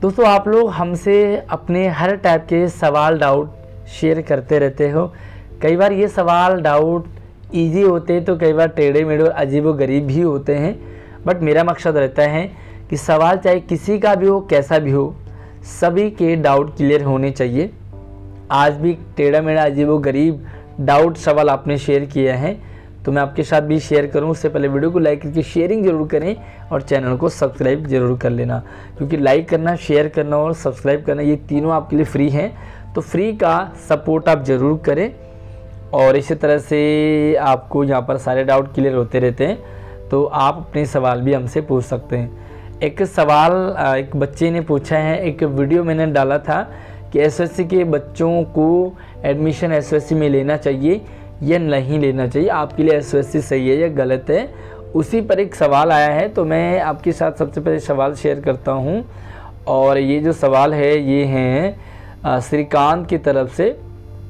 दोस्तों आप लोग हमसे अपने हर टाइप के सवाल डाउट शेयर करते रहते हो। कई बार ये सवाल डाउट इजी होते हैं तो कई बार टेढ़े मेढ़े और अजीब व गरीब भी होते हैं, बट मेरा मकसद रहता है कि सवाल चाहे किसी का भी हो कैसा भी हो, सभी के डाउट क्लियर होने चाहिए। आज भी टेढ़ा मेढ़ा अजीब व गरीब डाउट सवाल आपने शेयर किया है तो मैं आपके साथ भी शेयर करूं। उससे पहले वीडियो को लाइक करके शेयरिंग जरूर करें और चैनल को सब्सक्राइब जरूर कर लेना, क्योंकि लाइक करना, शेयर करना और सब्सक्राइब करना ये तीनों आपके लिए फ्री हैं, तो फ्री का सपोर्ट आप ज़रूर करें। और इसी तरह से आपको यहाँ पर सारे डाउट क्लियर होते रहते हैं, तो आप अपने सवाल भी हमसे पूछ सकते हैं। एक सवाल एक बच्चे ने पूछा है, एक वीडियो मैंने डाला था कि एसएससी के बच्चों को एडमिशन एसएससी में लेना चाहिए या नहीं लेना चाहिए, आपके लिए एसएससी सही है या गलत है। उसी पर एक सवाल आया है तो मैं आपके साथ सबसे पहले सवाल शेयर करता हूं। और ये जो सवाल है ये हैं श्रीकांत की तरफ से।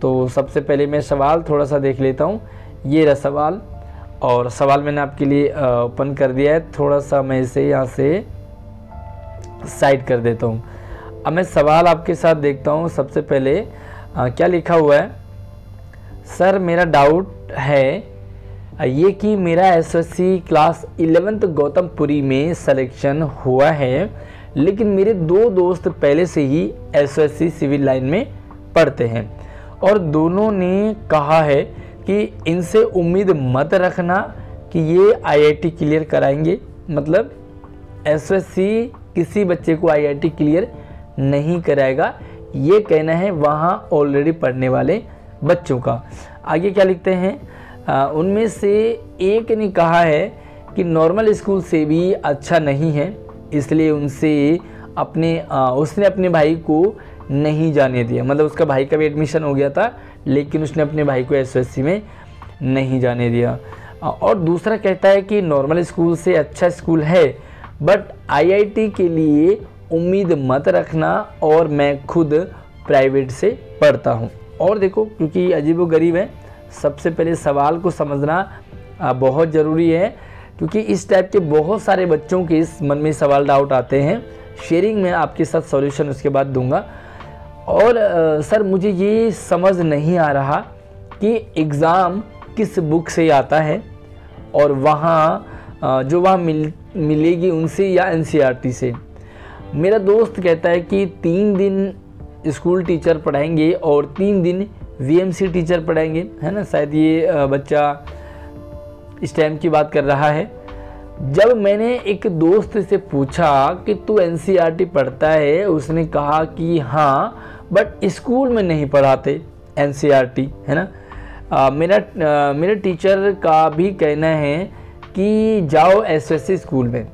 तो सबसे पहले मैं सवाल थोड़ा सा देख लेता हूं। ये रहा सवाल, और सवाल मैंने आपके लिए ओपन कर दिया है। थोड़ा सा मैं इसे यहाँ से साइड कर देता हूँ। अब मैं सवाल आपके साथ देखता हूँ। सबसे पहले क्या लिखा हुआ है, सर मेरा डाउट है ये कि मेरा एसएससी क्लास 11th गौतमपुरी में सिलेक्शन हुआ है, लेकिन मेरे दो दोस्त पहले से ही एसएससी सिविल लाइन में पढ़ते हैं और दोनों ने कहा है कि इनसे उम्मीद मत रखना कि ये आईआईटी क्लियर कराएंगे। मतलब एसएससी किसी बच्चे को आईआईटी क्लियर नहीं कराएगा, ये कहना है वहाँ ऑलरेडी पढ़ने वाले बच्चों का। आगे क्या लिखते हैं, उनमें से एक ने कहा है कि नॉर्मल स्कूल से भी अच्छा नहीं है, इसलिए उसने अपने भाई को नहीं जाने दिया। मतलब उसका भाई का भी एडमिशन हो गया था, लेकिन उसने अपने भाई को एसएससी में नहीं जाने दिया। और दूसरा कहता है कि नॉर्मल स्कूल से अच्छा स्कूल है, बट आईआईटी के लिए उम्मीद मत रखना और मैं खुद प्राइवेट से पढ़ता हूँ। और देखो, क्योंकि अजीब व गरीब है, सबसे पहले सवाल को समझना बहुत ज़रूरी है, क्योंकि इस टाइप के बहुत सारे बच्चों के इस मन में सवाल डाउट आते हैं। शेयरिंग में आपके साथ सॉल्यूशन उसके बाद दूंगा। और सर मुझे ये समझ नहीं आ रहा कि एग्ज़ाम किस बुक से आता है और वहाँ जो वहाँ मिलेगी उनसे या एनसीईआरटी से। मेरा दोस्त कहता है कि 3 दिन स्कूल टीचर पढ़ाएंगे और 3 दिन वीएमसी टीचर पढ़ाएंगे, है ना। शायद ये बच्चा इस टाइम की बात कर रहा है। जब मैंने एक दोस्त से पूछा कि तू एनसीईआरटी पढ़ता है, उसने कहा कि हाँ, बट स्कूल में नहीं पढ़ाते एनसीईआरटी, है ना। मेरे टीचर का भी कहना है कि जाओ एसएससी स्कूल में।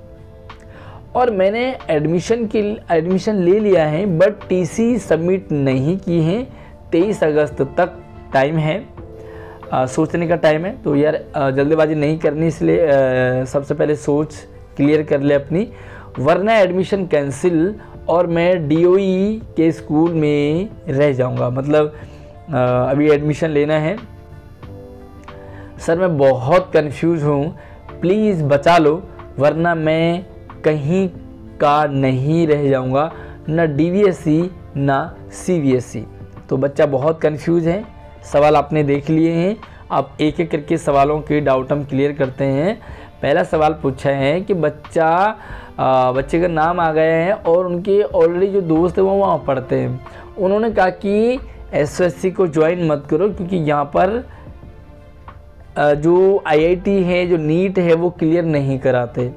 और मैंने एडमिशन ले लिया है, बट टीसी सबमिट नहीं की है। 23 अगस्त तक टाइम है, सोचने का टाइम है। तो यार जल्दबाजी नहीं करनी, इसलिए सबसे पहले सोच क्लियर कर ले अपनी, वरना एडमिशन कैंसिल और मैं डीओई के स्कूल में रह जाऊंगा। मतलब अभी एडमिशन लेना है। सर मैं बहुत कंफ्यूज हूँ, प्लीज़ बचा लो, वरना मैं कहीं का नहीं रह जाऊंगा, ना डीवीएसई ना सीबीएसई। तो बच्चा बहुत कंफ्यूज है। सवाल आपने देख लिए हैं, आप एक एक करके सवालों के डाउट हम क्लियर करते हैं। पहला सवाल पूछा है कि बच्चे का नाम आ गया है और उनके ऑलरेडी जो दोस्त हैं वो वहाँ पढ़ते हैं। उन्होंने कहा कि एसएससी को ज्वाइन मत करो, क्योंकि यहाँ पर जो आईआईटी है, जो नीट है, वो क्लियर नहीं कराते।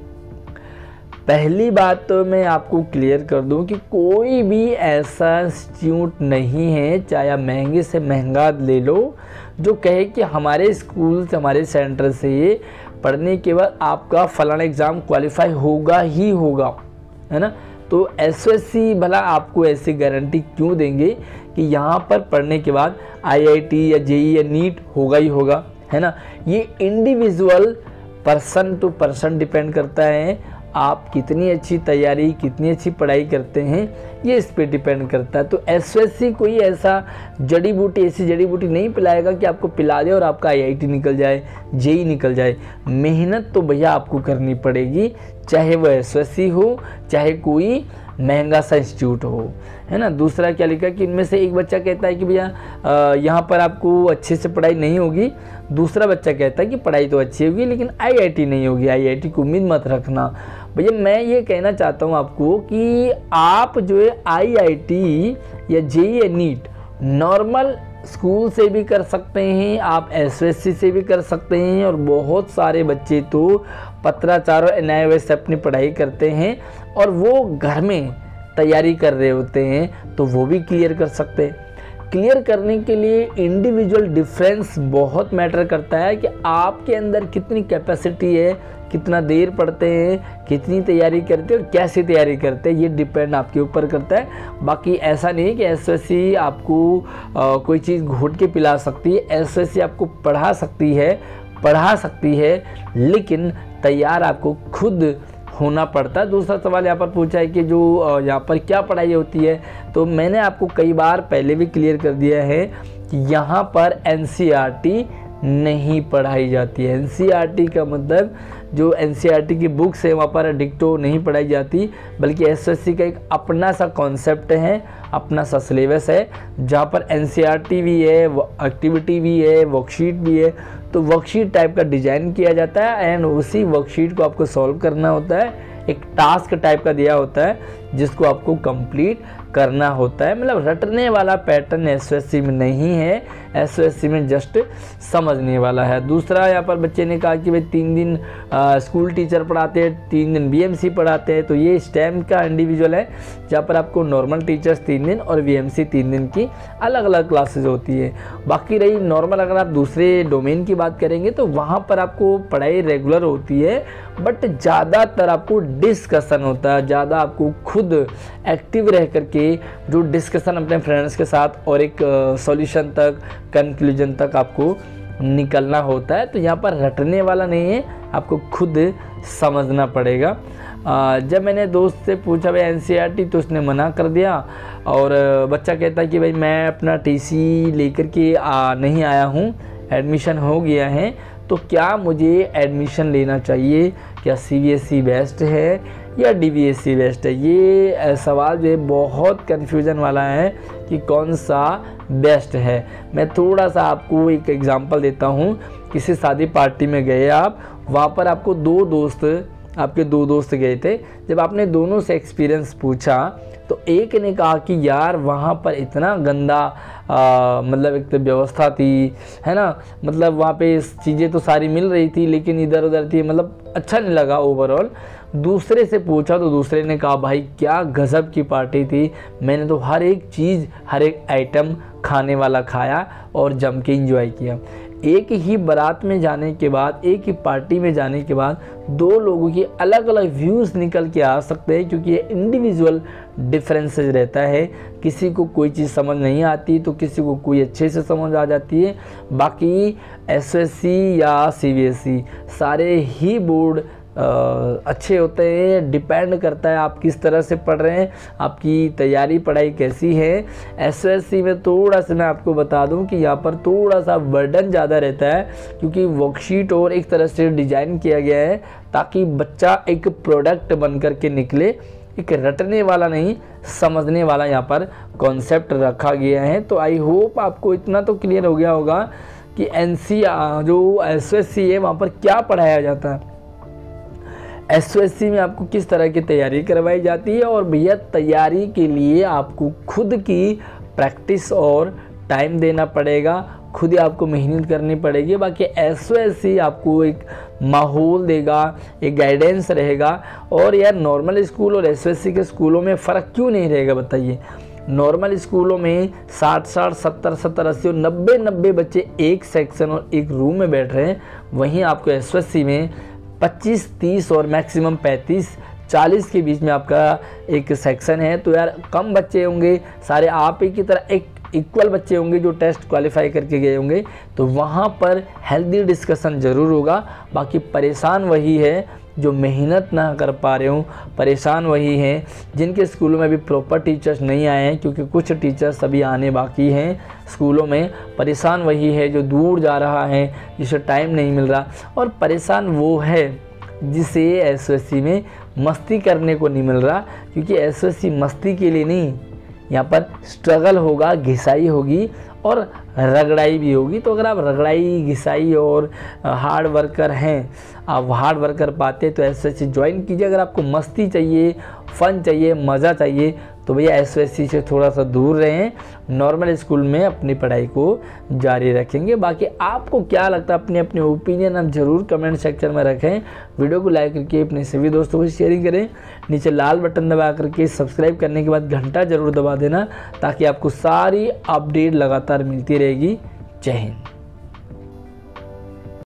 पहली बात तो मैं आपको क्लियर कर दूं कि कोई भी ऐसा इंस्टीट्यूट नहीं है, चाहे आप महंगे से महंगा ले लो, जो कहे कि हमारे स्कूल से, हमारे सेंटर से पढ़ने के बाद आपका फलाना एग्ज़ाम क्वालिफाई होगा ही होगा, है ना। तो एसएससी भला आपको ऐसी गारंटी क्यों देंगे कि यहाँ पर पढ़ने के बाद आईआईटी या जेईई या नीट होगा ही होगा, है ना। ये individual person to person depend करता है। आप कितनी अच्छी तैयारी, कितनी अच्छी पढ़ाई करते हैं, ये इस पे डिपेंड करता है। तो एसएससी कोई ऐसा ऐसी जड़ी बूटी नहीं पिलाएगा कि आपको पिला दे और आपका आईआईटी निकल जाए, जेईई निकल जाए। मेहनत तो भैया आपको करनी पड़ेगी, चाहे वो एसएससी हो, चाहे कोई महंगा सा इंस्टीट्यूट हो, है ना। दूसरा क्या लिखा कि इनमें से एक बच्चा कहता है कि भैया यहाँ पर आपको अच्छे से पढ़ाई नहीं होगी, दूसरा बच्चा कहता है कि पढ़ाई तो अच्छी होगी लेकिन आईआईटी नहीं होगी, आईआईटी की उम्मीद मत रखना। भैया मैं ये कहना चाहता हूँ आपको कि आप जो है आईआईटी या जेईई नीट नॉर्मल स्कूल से भी कर सकते हैं, आप एसएससी से भी कर सकते हैं, और बहुत सारे बच्चे तो पत्राचार और एनआईओएस से अपनी पढ़ाई करते हैं और वो घर में तैयारी कर रहे होते हैं तो वो भी क्लियर कर सकते हैं। क्लियर करने के लिए इंडिविजुअल डिफरेंस बहुत मैटर करता है कि आपके अंदर कितनी कैपेसिटी है, कितना देर पढ़ते हैं, कितनी तैयारी करते हैं और कैसे तैयारी करते हैं, ये डिपेंड आपके ऊपर करता है। बाकी ऐसा नहीं है कि एसएससी आपको कोई चीज़ घोट के पिला सकती है, एसएससी आपको पढ़ा सकती है लेकिन तैयार आपको खुद होना पड़ता है। दूसरा सवाल यहाँ पर पूछा है कि जो यहाँ पर क्या पढ़ाई होती है, तो मैंने आपको कई बार पहले भी क्लियर कर दिया है कि यहाँ पर एनसीईआरटी नहीं पढ़ाई जाती है। एनसीईआरटी का मतलब जो एनसीईआरटी की बुक्स है वहाँ पर डिक्टो नहीं पढ़ाई जाती, बल्कि एसएससी का एक अपना सा कॉन्सेप्ट है, अपना सा सिलेबस है जहाँ पर एनसीईआरटी भी है, एक्टिविटी भी है, वर्कशीट भी है। तो वर्कशीट टाइप का डिज़ाइन किया जाता है एंड उसी वर्कशीट को आपको सॉल्व करना होता है, एक टास्क टाइप का दिया होता है जिसको आपको कंप्लीट करना होता है। मतलब रटने वाला पैटर्न एसएससी में नहीं है, एसएससी में जस्ट समझने वाला है। दूसरा यहाँ पर बच्चे ने कहा कि भाई 3 दिन स्कूल टीचर पढ़ाते हैं, 3 दिन बीएमसी पढ़ाते हैं, तो ये स्टेम का इंडिविजुअल है जहाँ पर आपको नॉर्मल टीचर्स 3 दिन और बीएमसी 3 दिन की अलग अलग क्लासेज होती है। बाकी रही नॉर्मल, अगर आप दूसरे डोमेन की बात करेंगे तो वहाँ पर आपको पढ़ाई रेगुलर होती है बट ज़्यादातर आपको डिस्कशन होता है, ज़्यादा आपको खुद एक्टिव रह करके जो डिस्कशन अपने फ्रेंड्स के साथ और एक सॉल्यूशन तक, कंक्लूजन तक आपको निकलना होता है। तो यहाँ पर रटने वाला नहीं है, आपको खुद समझना पड़ेगा। जब मैंने दोस्त से पूछा भाई एनसीईआरटी, तो उसने मना कर दिया और बच्चा कहता है कि भाई मैं अपना टीसी लेकर के नहीं आया हूँ, एडमिशन हो गया है, तो क्या मुझे एडमिशन लेना चाहिए, क्या सीबीएसई बेस्ट है या डीवीएसई बेस्ट है। ये सवाल जो है बहुत कन्फ्यूज़न वाला है कि कौन सा बेस्ट है। मैं थोड़ा सा आपको एक एग्जांपल देता हूँ। किसी शादी पार्टी में गए आप, वहाँ पर आपको आपके दो दोस्त गए थे। जब आपने दोनों से एक्सपीरियंस पूछा तो एक ने कहा कि यार वहाँ पर इतना गंदा मतलब एक तो व्यवस्था थी, है ना, मतलब वहाँ पे चीज़ें तो सारी मिल रही थी लेकिन इधर उधर थी, मतलब अच्छा नहीं लगा ओवरऑल। दूसरे से पूछा तो दूसरे ने कहा भाई क्या गज़ब की पार्टी थी, मैंने तो हर एक चीज़, हर एक आइटम खाने वाला खाया और जम के एंजॉय किया। एक ही बारात में जाने के बाद, एक ही पार्टी में जाने के बाद दो लोगों की अलग अलग व्यूज़ निकल के आ सकते हैं, क्योंकि ये इंडिविजुअल डिफरेंसेस रहता है। किसी को कोई चीज़ समझ नहीं आती तो किसी को कोई अच्छे से समझ आ जाती है। बाकी एसएससी या सीबीएसई सारे ही बोर्ड अच्छे होते हैं, डिपेंड करता है आप किस तरह से पढ़ रहे हैं, आपकी तैयारी पढ़ाई कैसी है। एसएससी में थोड़ा सा मैं आपको बता दूं कि यहाँ पर थोड़ा सा बर्डन ज़्यादा रहता है, क्योंकि वर्कशीट और एक तरह से डिज़ाइन किया गया है ताकि बच्चा एक प्रोडक्ट बन कर के निकले, एक रटने वाला नहीं समझने वाला यहाँ पर कॉन्सेप्ट रखा गया है। तो आई होप आपको इतना तो क्लियर हो गया होगा कि जो एसएससी है वहाँ पर क्या पढ़ाया जाता है, एसएससी में आपको किस तरह की तैयारी करवाई जाती है। और भैया तैयारी के लिए आपको खुद की प्रैक्टिस और टाइम देना पड़ेगा, खुद ही आपको मेहनत करनी पड़ेगी। बाकी एसएससी आपको एक माहौल देगा, एक गाइडेंस रहेगा। और यार नॉर्मल स्कूल और एसएससी के स्कूलों में फ़र्क क्यों नहीं रहेगा बताइए। नॉर्मल स्कूलों में 60-60, 70-70, 80 और 90-90 बच्चे एक सेक्शन और एक रूम में बैठ रहे हैं, वहीं आपको एसएससी में 25-30 और मैक्सिमम 35-40 के बीच में आपका एक सेक्शन है। तो यार कम बच्चे होंगे, सारे आप ही की तरह एक इक्वल बच्चे होंगे जो टेस्ट क्वालिफाई करके गए होंगे, तो वहाँ पर हेल्दी डिस्कशन ज़रूर होगा। बाकी परेशान वही है जो मेहनत ना कर पा रहे हों, परेशान वही हैं जिनके स्कूलों में अभी प्रॉपर टीचर्स नहीं आए हैं, क्योंकि कुछ टीचर्स अभी आने बाकी हैं स्कूलों में। परेशान वही है जो दूर जा रहा है, जिसे टाइम नहीं मिल रहा, और परेशान वो है जिसे एसएससी में मस्ती करने को नहीं मिल रहा, क्योंकि एसएससी मस्ती के लिए नहीं, यहाँ पर स्ट्रगल होगा, घिसाई होगी और रगड़ाई भी होगी। तो अगर आप रगड़ाई, घिसाई और हार्ड वर्कर हैं, आप हार्ड वर्कर पाते तो एसएससी ज्वाइन कीजिए। अगर आपको मस्ती चाहिए, फ़न चाहिए, मज़ा चाहिए तो भैया एसएससी से थोड़ा सा दूर रहें, नॉर्मल स्कूल में अपनी पढ़ाई को जारी रखेंगे। बाकी आपको क्या लगता है, अपने अपने ओपिनियन आप ज़रूर कमेंट सेक्शन में रखें। वीडियो को लाइक करके अपने सभी दोस्तों को शेयरिंग करें। नीचे लाल बटन दबा करके सब्सक्राइब करने के बाद घंटा ज़रूर दबा देना, ताकि आपको सारी अपडेट लगातार मिलती रहेगी। जय हिंद।